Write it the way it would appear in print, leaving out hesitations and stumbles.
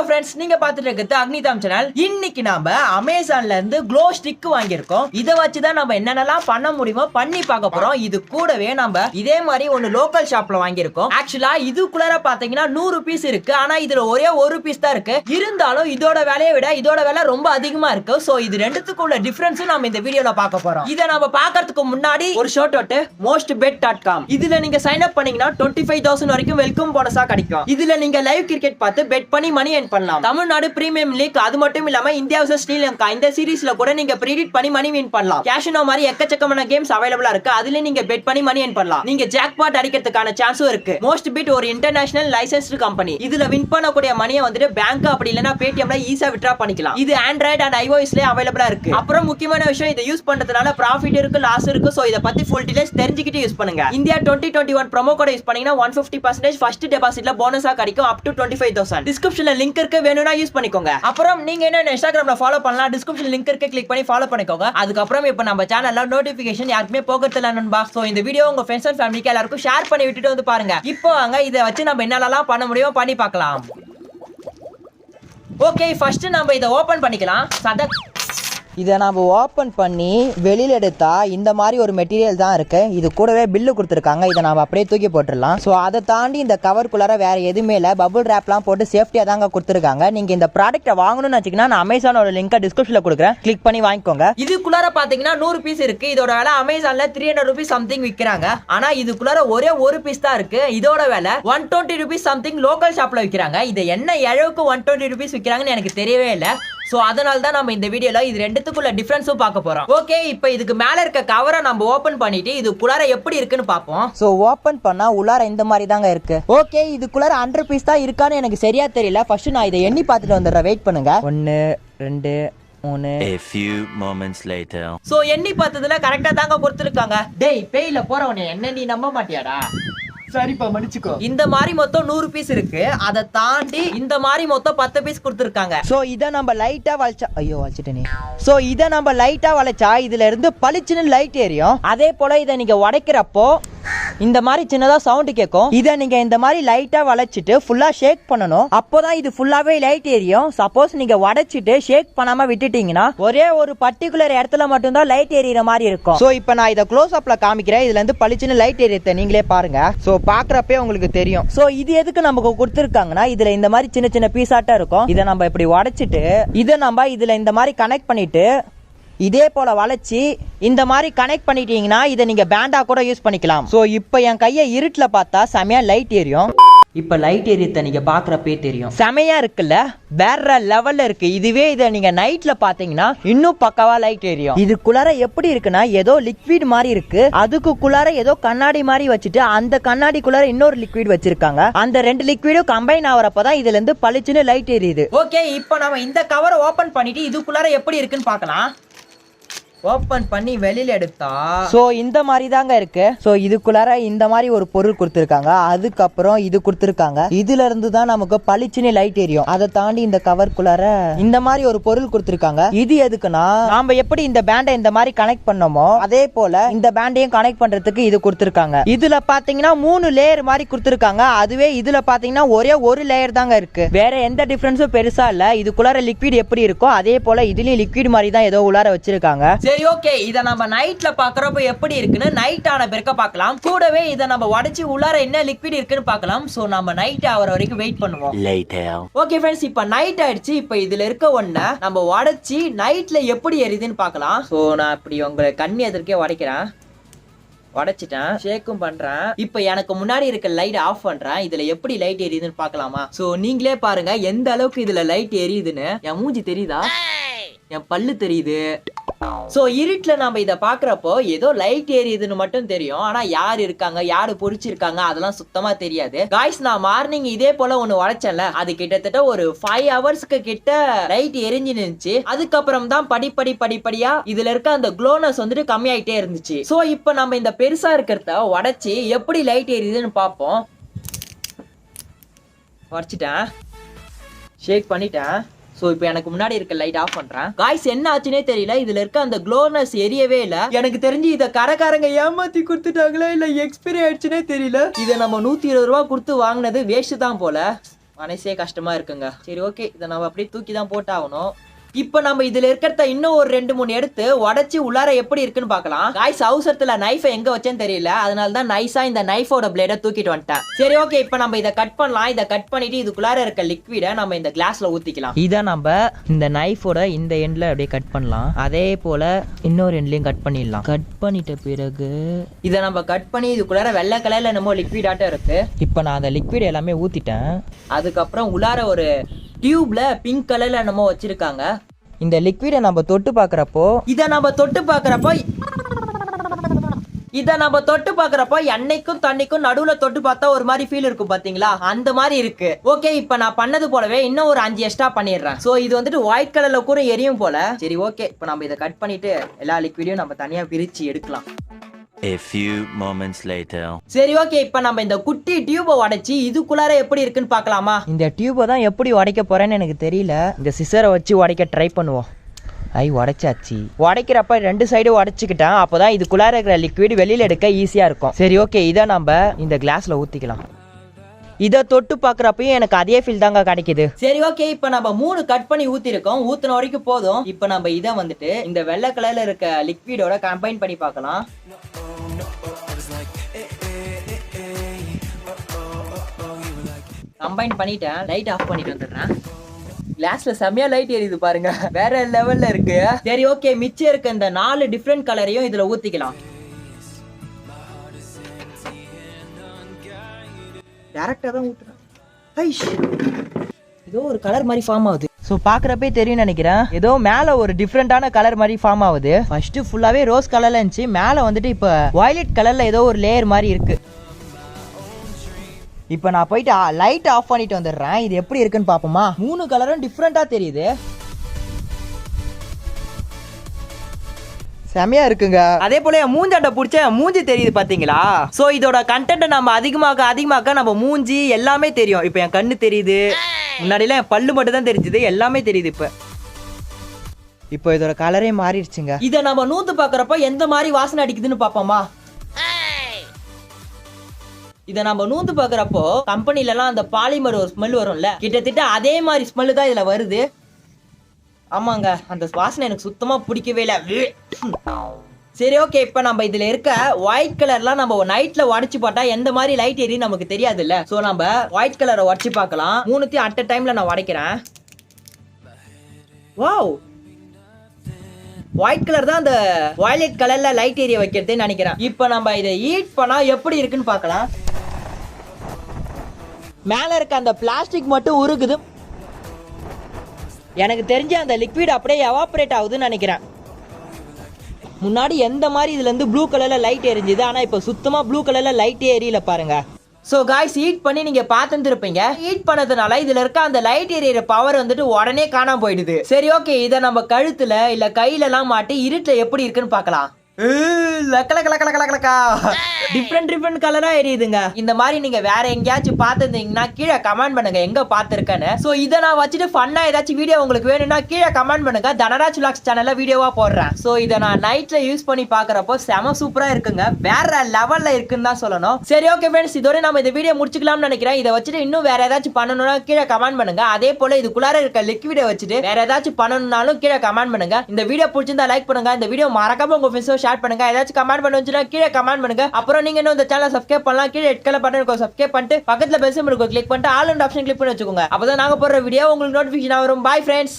Friends, நீங்க பாத்துட்டு இருக்கிறது அக்னி சேனல். இன்னைக்கு நாம அமேசான்ல இருந்து க்ளோ ஸ்டிக் வாங்கியிருக்கோம். இதை வச்சுதான் நம்ம என்னென்னலாம் பண்ண முடியுமோ பண்ணி பார்க்க போறோம். இது கூடவே நம்ம இதே மாதிரி ஒன்னு லோக்கல் ஷாப்ல வாங்கியிருக்கோம். ஆக்சுவலா இதுக்குள்ளார பாத்தீங்கன்னா 100 பீஸ் இருக்கு. ஆனா இதுல ஒரே ஒரு பீஸ் தான் இருக்கு. இருந்தாலும் இதோட விலையை விட இதோட விலை ரொம்ப அதிகமா இருக்கு. சோ இது ரெண்டுத்துக்குள்ள டிஃபரன்ஸும் நம்ம இந்த வீடியோல பார்க்க போறோம். இதை நம்ம பார்க்கறதுக்கு முன்னாடி ஒரு ஷார்ட் அவுட் mostbet.com. இதுல நீங்க சைன் அப் பண்ணீங்கன்னா 25,000 வரைக்கும் வெல்கம் போனஸா கிடைக்கும். இதுல நீங்க லைவ் கிரிக்கெட் பார்த்து பெட் பண்ணி மணி earn பண்ணலாம். தமிழ்நாடு பிரீமியம் லீக், அது மட்டும் இல்லாம இந்தியா vs ஸ்ரீலங்கா இந்த சீரிஸ்ல கூட நீங்க பிரெடிட் பண்ணி மணி வின் பண்ணலாம். கேஷினோ மாதிரி எக்கச்சக்கமான கேம்ஸ் அவைலபிளா இருக்கு. அதுல நீங்க பெட் பண்ணி மணி earn பண்ணலாம். நீங்க ஜாக்பாட் அடிக்கிறதுக்கான சான்ஸும் இருக்கு. மோஸ்ட்பிட் ஒரு இன்டர்நேஷனல் லைசென்ஸ்டு கம்பெனி. இதுல வின் பண்ணக்கூடிய மணியை வந்துட்டு பேங்க் அப்படி இல்லனா பேடிஎம்ல ஈஸியா வித்ட்ரா பண்ணிக்கலாம். இது ஆண்ட்ராய்டு அண்ட் iOSல அவைலபிளா இருக்கு. அப்புறம் முக்கியமான விஷயம், இதை யூஸ் பண்றதுனால ப்ராஃபிட் இருக்கு, லாஸ் இருக்கு. சோ இத பத்தி ஃபுல் டீடைல்ஸ் தெரிஞ்சுக்கிட்டு யூஸ் பண்ணுங்க. இந்தியா 2021 ப்ரோமோ கோட் யூஸ் பண்ணீங்கன்னா 150% ஃபர்ஸ்ட் டெபாசிட்ல போனஸா கிடைக்கும் up to 25,000. டிஸ்கிரிப்ஷன்ல லிங்க் இருக்கு, வேணும்னா யூஸ் பண்ணிக்கோங்க. அப்புறம் நீங்க என்ன இன்ஸ்டாகிராம்ல ஃபாலோ பண்ணலாம். டிஸ்கிரிப்ஷன் லிங்க் இருக்கு, கிளிக் பண்ணி ஃபாலோ பண்ணிக்கோங்க. அதுக்கப்புறம் இப்போ நம்ம சேனல்ல நோட்டிபிகேஷன் யாருக்குமே போகிறதில்ல நண்பா. சோ இந்த வீடியோ உங்க ஃப்ரெண்ட்ஸ் அண்ட் ஃபேமிலிக்கு எல்லாருக்கும் ஷேர் பண்ணி விட்டுட்டு வந்து பாருங்க. இப்போ வாங்க இதை வச்சு நம்ம என்னென்னலாம் பண்ண முடியும் பண்ணி பார்க்கலாம். ஓகே, ஃபர்ஸ்ட் நம்ம இதை ஓபன் பண்ணிக்கலாம். இதை நம்ம ஓப்பன் பண்ணி வெளியில் எடுத்தா இந்த மாதிரி ஒரு மெட்டீரியல் தான் இருக்கு. இது கூடவே பில்லு கொடுத்துருக்காங்க. இதை நம்ம அப்படியே தூக்கி போட்டுடலாம். ஸோ அதை தாண்டி இந்த கவருக்குள்ளார வேற எதுவுமே இல்லை. பபுள் ரேப்லாம் போட்டு சேஃப்டியாக தாங்க கொடுத்துருக்காங்க. நீங்க இந்த ப்ராடக்ட்டை வாங்கணும்னு வச்சிங்கன்னா நான் அமேசானோட லிங்கை டிஸ்கிரிப்ஷனில் கொடுக்குறேன், கிளிக் பண்ணி வாங்கிக்கோங்க. இதுக்குள்ளார பார்த்தீங்கன்னா 100 பீஸ் இருக்கு. இதோட விலை அமேசான்ல 300 ரூபீஸ் சம்திங் விற்கிறாங்க. ஆனா இதுக்குள்ளார ஒரே ஒரு பீஸ் தான் இருக்கு. இதோட விலை 120 ரூபீஸ் சம்திங் லோக்கல் ஷாப்ல விற்கிறாங்க. இது என்ன அளவுக்கு 120 ரூபீஸ் விற்கிறாங்கன்னு எனக்கு தெரியவே இல்லை. சோ அதனால தான் நம்ம இந்த வீடியோல இது ரெண்டுத்துக்குள்ள டிஃபரன்ஸும் பார்க்க போறோம். ஓகே, இப்போ இதுக்கு மேல இருக்க கவரை நம்ம ஓபன் பண்ணிட்டு இதுக்குள்ளார எப்படி இருக்குன்னு பார்ப்போம். சோ ஓபன் பண்ணா உள்ளார இந்த மாதிரி தாங்க இருக்கு. ஓகே, இதுக்குள்ளார 100 பீஸ் தான் இருக்கான்னு எனக்கு சரியா தெரியல. ஃபர்ஸ்ட் நான் இதை எண்ணி பார்த்துட்டு வந்துடுறேன். வெயிட் பண்ணுங்க. 1 2 3. A few moments later. So எண்ணி பார்த்ததுல கரெக்ட்டா தாங்க கொடுத்திருக்காங்க. டேய் பேயில போறவனே, என்ன நீ நம்ப மாட்டியாடா? சரிப்பா, மன்னிச்சுக்கோ. இந்த மாதிரி மொத்தம் 100 பீஸ் இருக்கு. அதை தாண்டி இந்த மாதிரி மொத்தம் 10 பீஸ் கொடுத்துருக்காங்க. சோ இதை நம்ம லைட்டா வளைச்சா, ஐயோ வளைச்சிட்டேனே. சோ இதை நம்ம லைட்டா வளைச்சா இதுல இருந்து பளிச்சுன்னு லைட் எரியும். அதே போல இதை நீங்க உடைக்கிறப்போ இந்த மாதிரி சின்னதா சவுண்ட் கேட்கும். இதை நீங்க இந்த மாதிரி லைட்டா வளைச்சிட்டு ஃபுல்லா ஷேக் பண்ணணும். அப்போதான் இது ஃபுல்லாவே லைட் எரியும். சப்போஸ் நீங்க உடைச்சிட்டு ஷேக் பண்ணாம விட்டுட்டீங்கன்னா ஒரே ஒரு பர்டிகுலர் இடத்துல மட்டும் தான் லைட் எரியிற மாதிரி இருக்கும். சோ இப்போ நான் இதை க்ளோஸ் அப்ல காமிக்கிறேன். இதுல இருந்து பளிச்சுன்னு லைட் எரியத்தை நீங்களே பாருங்க. சோ பாக்குறப்பே உங்களுக்கு தெரியும். சோ இது எதுக்கு நமக்கு கொடுத்துருக்காங்கன்னா, இதுல இந்த மாதிரி சின்ன சின்ன பீஸாட்டா இருக்கும். இதை நம்ம இப்படி உடைச்சிட்டு இதை நம்ம இதுல இந்த மாதிரி கனெக்ட் பண்ணிட்டு இதே போல வளைச்சி இந்த மாதிரி கனெக்ட் பண்ணிட்டீங்கன்னா இதை நீங்க பேண்டா கூட யூஸ் பண்ணிக்கலாம். சோ இப்போ என் கையை இருட்டுல பார்த்தா செமையா லைட் எரியும். இப்ப லைட் எரியத்தை நீங்க பாக்குறப்பே தெரியும். செமையா இருக்குல்ல, வேற லெவல்ல இருக்கு. இதுவே இதை நீங்க நைட்ல பாத்தீங்கன்னா இன்னும் பக்காவா லைட் எரியும். இதுக்குள்ளார எப்படி இருக்குன்னா ஏதோ லிக்விட் மாதிரி இருக்கு. அதுக்குள்ளார ஏதோ கண்ணாடி மாதிரி வச்சுட்டு அந்த கண்ணாடிக்குள்ளார இன்னொரு லிக்விட் வச்சிருக்காங்க. அந்த ரெண்டு லிக்விடும் கம்பைன் ஆகிறப்பதான் இதுல இருந்து பளிச்சுன்னு லைட் எரியுது. ஓகே, இப்போ நம்ம இந்த கவரை ஓபன் பண்ணிட்டு இதுக்குள்ளார எப்படி இருக்குன்னு பார்க்கலாம். ஓபன் பண்ணி வெளியில எடுத்தா சோ இந்த மாதிரி தாங்க இருக்கு. சோ இதுக்குள்ளார இந்த மாதிரி ஒரு பொருள் கொடுத்திருக்காங்க. அதுக்கப்புறம் இது கொடுத்திருக்காங்க. இதுல இருந்து தான் நமக்கு பளிச்சுன்னு லைட் எரியும். அதை தாண்டி இந்த கவர்க்குள்ளார இந்த மாதிரி ஒரு பொருள் கொடுத்திருக்காங்க. இது எதுக்குன்னா நாம எப்படி இந்த பேண்டை இந்த மாதிரி கனெக்ட் பண்ணோமோ அதே போல இந்த பேண்டையும் கனெக்ட் பண்றதுக்கு இது கொடுத்திருக்காங்க. இதுல பாத்தீங்கன்னா 3 லேயர் மாதிரி கொடுத்திருக்காங்க. அதுவே இதுல பாத்தீங்கன்னா ஒரே ஒரு லேயர் தாங்க இருக்கு. வேற எந்த டிஃபரன்ஸும் பெருசா இல்ல. இதுக்குள்ளார லிக்விட் எப்படி இருக்கோ அதே போல இதுலயும் லிக்விட் மாதிரி தான் ஏதோ உள்ளார வச்சிருக்காங்க. சரி, ஓகே, இத நம்ம நைட்ல பாக்குறப்ப எப்படி இருக்குன்னு நைட் ஆன பிறகு பார்க்கலாம். கூடவே இத நம்ம உடைச்சு உள்ளார என்ன லிக்விட் இருக்குன்னு பார்க்கலாம். சோ நம்ம நைட் ஆவற வரைக்கும் வெயிட் பண்ணுவோம். ஓகே ஃப்ரெண்ட்ஸ், இப்போ நைட் ஆயிடுச்சு. இப்போ இதுல இருக்க ஒண்ண நம்ம உடைச்சு நைட்ல எப்படி எரியுதுன்னு பார்க்கலாம். சோ நான் இப்படி உங்க கண்ணி எதிர்க்கே உடைக்கிறேன். உடைச்சிட்டேன், ஷேக்கும் பண்றேன். இப்போ எனக்கு முன்னாடி இருக்க லைட் ஆஃப் பண்றேன். இதுல எப்படி லைட் எரியுதுன்னு பார்க்கலாமா? சோ நீங்களே பாருங்க எந்த அளவுக்கு இதுல லைட் எரியுதுன்னு. என் மூஞ்சி தெரியுதா? என் பல்லு தெரியுது. சோ இருட்டுல நம்ம இத பாக்குறப்போ ஏதோ லைட் எரியுதுன்னு மட்டும் தெரியும். ஆனா யார் இருக்காங்க, யாரு பொறிச்சிருக்காங்க அதெல்லாம் சுத்தமா தெரியாது. காய்ஸ், நான் மார்னிங் இதே போல ஒண்ணு உடைச்சேன்ல, அது கிட்டத்தட்ட ஒரு 5 ஹவர்ஸ்க்கு கிட்ட லைட் எரிஞ்சு நின்னுச்சு. அதுக்கப்புறம் தான் படிப்படியா இதுல இருக்க அந்த க்ளோனஸ் வந்துட்டு கம்மியாயிட்டே இருந்துச்சு. சோ இப்போ நம்ம இந்த பெருசா இருக்கிறத உடைச்சு எப்படி லைட் எரியுதுன்னு பார்ப்போம். உடைச்சிட்டேன், ஷேக் பண்ணிட்டேன். சோ இப்போ எனக்கு முன்னாடி இருக்க லைட் ஆஃப் பண்றேன். காய்ஸ், என்ன ஆச்சுனே தெரியல. இதுல இருக்க அந்த க்ளோனஸ் எரியவே இல்ல. எனக்கு தெரிஞ்சு இத கடைக்காரங்க ஏமாத்தி கொடுத்துட்டாங்களா இல்ல எக்ஸ்பைரி ஆயிடுச்சுனே தெரியல. இத நம்ம 120 ரூபாய் கொடுத்து வாங்கினது வேஸ்ட் தான் போல. மனசே கஷ்டமா இருக்குங்க. சரி ஓகே, இதை நம்ம அப்படியே தூக்கி தான் போட்டு ஆகணும். இப்ப நம்ம இதுல இருக்கிறத இன்னும் ஒரு 2-3 எடுத்து உடைச்சு உள்ளார எப்படி இருக்குன்னு பார்க்கலாம். காய்ஸ் அவசரத்துல நைஃபை எங்க வச்சேன்னு தெரியல, அதனால தான் நைஸா இந்த நைஃபோட பிளேட தூக்கிட்டு வந்துட்டேன். சரி ஓகே, இப்ப நம்ம இதை கட் பண்ணலாம். இதை கட் பண்ணிட்டு இதுக்குள்ளார இருக்க லிக்விட நம்ம இந்த கிளாஸ்ல ஊத்திக்கலாம். இதை நம்ம இந்த நைஃபோட இந்த எண்ட்ல அப்படியே கட் பண்ணலாம். அதே போல இன்னொரு எண்ட்லயும் கட் பண்ணிடலாம். கட் பண்ணிட்ட பிறகு இதை நம்ம கட் பண்ணி இதுக்குள்ளார வெள்ளை கலர்ல நம்ம லிக்விட் ஆட்டம் இருக்கு. இப்ப நான் அந்த லிக்விட் எல்லாமே ஊத்திட்டேன். அதுக்கப்புறம் உள்ளார ஒரு டியூப்ல பிங்க் கலர்ல நம்ம வச்சிருக்காங்க. இந்த லிக்விடை நம்ம தொட்டு பாக்குறப்போ இதை நம்ம தொட்டு பாக்குறப்போ எண்ணெய்க்கும் தண்ணிக்கும் நடுவுல தொட்டு பார்த்தா ஒரு மாதிரி ஃபீல் இருக்கும் பாத்தீங்களா, அந்த மாதிரி இருக்கு. ஓகே, இப்ப நான் பண்ணது போலவே இன்னும் ஒரு 5 எக்ஸ்ட்ரா பண்ணிடுறேன். சோ இது வந்துட்டு ஒயிட் கலர்ல கூட எரியும் போல. சரி ஓகே, இப்ப நம்ம இதை கட் பண்ணிட்டு எல்லா லிக்விடையும் நம்ம தனியா பிரிச்சு எடுக்கலாம். A few moments later. சரி ஓகே, இப்ப நம்ம இந்த குட்டி டியூபை உடைச்சி இதுக்குள்ளார எப்படி இருக்குன்னு பார்க்கலாமா? இந்த டியூபை தான் எப்படி உடைக்க போறேன்னு எனக்கு தெரியல. இந்த சிசரை வச்சு உடைக்க ட்ரை பண்ணுவோம். உடைச்சாச்சு. உடைக்கிறப்ப 2 சைடும் உடைச்சிக்கிட்டேன். அப்போதான் இதுக்குள்ளார இருக்கிற லிக்விட் வெளியில எடுக்க ஈஸியா இருக்கும். சரி ஓகே, இதை நம்ம இந்த கிளாஸ்ல ஊத்திக்கலாம். இதை தொட்டு பாக்குறப்பயும் எனக்கு அதே ஃபீல் தாங்க கிடைக்குது. சரி ஓகே, இப்ப நம்ம 3 கட் பண்ணி ஊத்திருக்கோம். ஊத்துன வரைக்கும் போதும். இப்ப நம்ம இதை வந்துட்டு இந்த வெள்ளை கலர்ல இருக்க லிக்விடோட கம்பைன் பண்ணி பார்க்கலாம். கம்பைன் பண்ணிட்டேன். லைட் ஆஃப் பண்ணிட்டு வந்துடுறேன். கிளாஸ்ல செமையா லைட் எரியுது பாருங்க, வேற லெவல்ல இருக்கு. சரி ஓகே, மிச்சம் இருக்க இந்த 4 டிஃப்ரெண்ட் கலரையும் இதுல ஊத்திக்கலாம். டைரக்டா தான் ஊத்துறேன். ஏதோ ஒரு கலர் மாதிரி ஃபார்ம் ஆகுது. ஸோ பார்க்குறப்பே தெரியும் நினைக்கிறேன். ஏதோ மேலே ஒரு டிஃப்ரெண்டான கலர் மாதிரி ஃபார்ம் ஆகுது. ஃபர்ஸ்ட் ஃபுல்லாகவே ரோஸ் கலர்ல இருந்துச்சு. மேலே வந்துட்டு இப்போ வயலட் கலர்ல ஏதோ ஒரு லேயர் மாதிரி இருக்கு. இப்போ நான் போயிட்டு லைட் ஆஃப் பண்ணிட்டு வந்துடுறேன். இது எப்படி இருக்குன்னு பார்ப்போமா? 3 கலரும் டிஃப்ரெண்டா தெரியுது. செமையா இருக்குங்க. அதே போல என் மூஞ்சாண்ட பிடிச்ச மூஞ்சி தெரியுது பாத்தீங்களா? சோ இதோட கண்டென்ட் நம்ம அதிகமாக்க நம்ம மூஞ்சி எல்லாமே தெரியும். இப்போ என் கண்ணு தெரியுது, முன்னாடிலாம் என் பல்லு மட்டும் தான் தெரிஞ்சது, எல்லாமே தெரியுது. இப்போ இதோட கலரே மாறிடுச்சுங்க. இதை நம்ம நூத்து பாக்குறப்ப எந்த மாதிரி வாசனை அடிக்குதுன்னு பாப்போமா? இதை நம்ம நூந்து பாக்குறப்போ கம்பெனில எல்லாம் அந்த பாலிமர் ஒரு ஸ்மெல் வரும்ல, கிட்டத்தட்ட அதே மாதிரி ஸ்மெல் தான் இதுல வருது. ஆமாங்க, அந்த வாசனை எனக்கு சுத்தமா பிடிக்கவே இல்லை. சரி ஓகே, இப்ப நம்ம இதுல இருக்க ஒயிட் கலர்லாம் நம்ம நைட்ல உடச்சு போட்டா எந்த மாதிரி லைட் எரியும் நமக்கு தெரியாது இல்ல. சோ நம்ம ஒயிட் கலரை உடச்சு பார்க்கலாம். 3த்தையும் அட் டைம்ல நான் உடைக்கிறேன். வாவ், ஒயிட் கலர் தான் அந்த வயலட் கலர்ல லைட் ஏரியா வைக்கிறதுன்னு நினைக்கிறேன். இப்ப நம்ம இதை ஹீட் பண்ணா எப்படி இருக்குன்னு பார்க்கலாம். மேல இருக்க அந்த பிளாஸ்டிக் மட்டும் உருகுது. எனக்கு தெரிஞ்ச அந்த லிக்விட் அப்படியே எவாபரேட் ஆகுதுன்னு நினைக்கிறேன். முன்னாடி எந்த மாதிரி இதுல இருந்து ப்ளூ கலர்ல லைட் எரிஞ்சுது, ஆனா இப்ப சுத்தமா ப்ளூ கலர்ல லைட்டே எரியல பாருங்க. சோ காய்ஸ், ஹீட் பண்ணி நீங்க பார்த்துருப்பீங்க. ஹீட் பண்ணதுனால இதுல இருக்க அந்த லைட் எரியற பவர் வந்துட்டு உடனே காணாம போயிடுது. சரி ஓகே, இதை நம்ம கழுத்துல இல்ல கையில எல்லாம் மாட்டி இருட்டுல எப்படி இருக்குன்னு பார்க்கலாம். டிஃப்ரெண்ட் கலரா எரியுதுங்க. இந்த மாதிரி நீங்க வேற எங்கேயாச்சும் பார்த்திருந்தீங்கன்னா கீழே கமெண்ட் பண்ணுங்க எங்க பார்த்திருக்கேன்னு. சோ இதை நான் வச்சுட்டு ஃபன்னா ஏதாச்சும் வீடியோ உங்களுக்கு வேணும்னா கீழே கமெண்ட் பண்ணுங்க. தனராஜ் விலாக்ஸ் சேனல்ல வீடியோவா போடுறேன். சோ இதை நான் நைட்ல யூஸ் பண்ணி பாக்குறப்போ செம சூப்பரா இருக்குங்க, வேற லெவல்ல இருக்குன்னு தான் சொல்லணும். சரி ஓகே ஃப்ரெண்ட்ஸ், இதோட நம்ம இந்த வீடியோ முடிச்சுக்கலாம்னு நினைக்கிறேன். இதை வச்சுட்டு இன்னும் வேற ஏதாச்சும் பண்ணணும்னா கீழே கமெண்ட் பண்ணுங்க. அதே போல இதுக்குள்ளார இருக்க லிக்விடை வச்சுட்டு வேற ஏதாச்சும் பண்ணணும்னாலும் கீழே கமெண்ட் பண்ணுங்க. இந்த வீடியோ பிடிச்சிருந்தா லைக் பண்ணுங்க. இந்த வீடியோ மறக்காம உங்க ஃப்ரெண்ட்ஸோட ஷேர் பண்ணுங்க. ஏதாச்சும் கமெண்ட் பண்ணுச்சுன்னா கீழே கமெண்ட் பண்ணுங்க. அப்புறம் நீங்க இன்னும் இந்த சேனலை சப்ஸ்கிரைப் பண்ணலாம். கீழே ரெட் கலர் பட்டன் இருக்கும், சப்ஸ்கிரைப் பண்ணிட்டு பக்கத்துல பெல் சிம்பல் இருக்கும், கிளிக் பண்ணிட்டு ஆல் அண்ட் ஆப்ஷன் கிளிக் பண்ணி வச்சுக்கோங்க. அப்பதான் நாங்க போடுற வீடியோ உங்களுக்கு நோட்டிஃபிகேஷன் வரும். Bye friends.